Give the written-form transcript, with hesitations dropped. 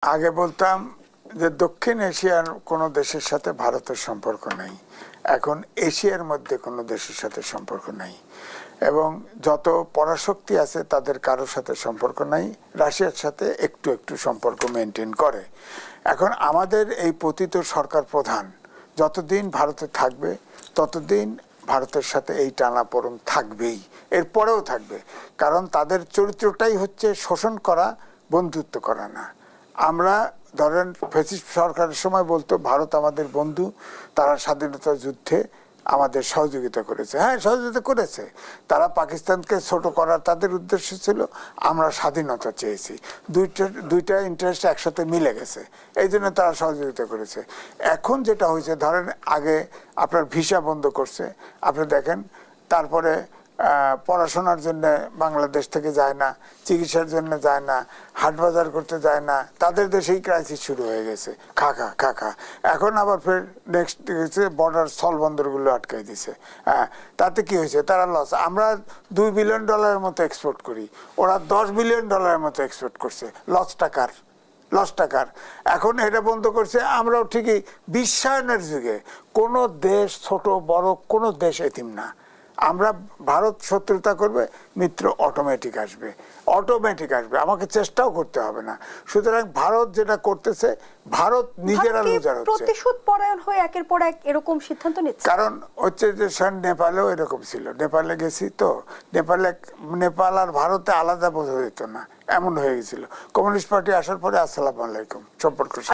আগে বলতাম যে দক্ষিণ এশিয়ার কোনো দেশের সাথে ভারতের সম্পর্ক নেই, এখন এশিয়ার মধ্যে কোনো দেশের সাথে সম্পর্ক নেই এবং যত পরাশক্তি আছে তাদের কারোর সাথে সম্পর্ক নাই। রাশিয়ার সাথে একটু একটু সম্পর্ক মেনটেন করে। এখন আমাদের এই পতিত সরকার প্রধান যতদিন ভারতে থাকবে ততদিন ভারতের সাথে এই টানাপোড়েন থাকবেই, এরপরেও থাকবে। কারণ তাদের চরিত্রটাই হচ্ছে শোষণ করা, বন্ধুত্ব করা না। আমরা ধরেন ফ্যাসিস্ট সরকারের সময় বলতো ভারত আমাদের বন্ধু, তারা স্বাধীনতা যুদ্ধে আমাদের সহযোগিতা করেছে। হ্যাঁ, সহযোগিতা করেছে। তারা পাকিস্তানকে ছোট করার তাদের উদ্দেশ্য ছিল, আমরা স্বাধীনতা চেয়েছি। দুইটা ইন্টারেস্ট একসাথে মিলে গেছে, এই জন্য তারা সহযোগিতা করেছে। এখন যেটা হয়েছে, ধরেন আগে আপনার ভিসা বন্ধ করছে, আপনি দেখেন, তারপরে পড়াশোনার জন্য বাংলাদেশ থেকে যায় না, চিকিৎসার জন্য যায় না, হাট বাজার করতে যায় না, তাদের দেশেই ক্রাইসিস শুরু হয়ে গেছে। খাকা এখন আবার ফের নেক্সট বর্ডার স্থলবন্দরগুলো আটকাই দিছে। হ্যাঁ, তাতে কি হয়েছে? তারা লস। আমরা $2 বিলিয়ন মতো এক্সপোর্ট করি, ওরা $10 বিলিয়ন মতো এক্সপোর্ট করছে। লস টাকার। এখন এটা বন্ধ করছে। আমরাও ঠিকই বিশ্বায়নের যুগে কোনো দেশ ছোট বড় কোনো দেশ এতিম না। আমরা ভারত শত্রুতা করবে, মিত্র অটোমেটিক আসবে, আমাকে চেষ্টাও করতে হবে না। সুতরাং ভারত যেটা করতেছে, ভারত নিজেরা লুজার হচ্ছে, প্রতিশোধ পরায়ণ হয়ে একের পর এক এরকম সিদ্ধান্ত নিচ্ছে। কারণ হচ্ছে যে নেপালেও এরকম ছিল। নেপালে গেছি তো, নেপাল আর ভারতে আলাদা বোঝা যেত না, এমন হয়ে গেছিল। কমিউনিস্ট পার্টি আসার পরে আসসালামু আলাইকুম সম্পর্ক।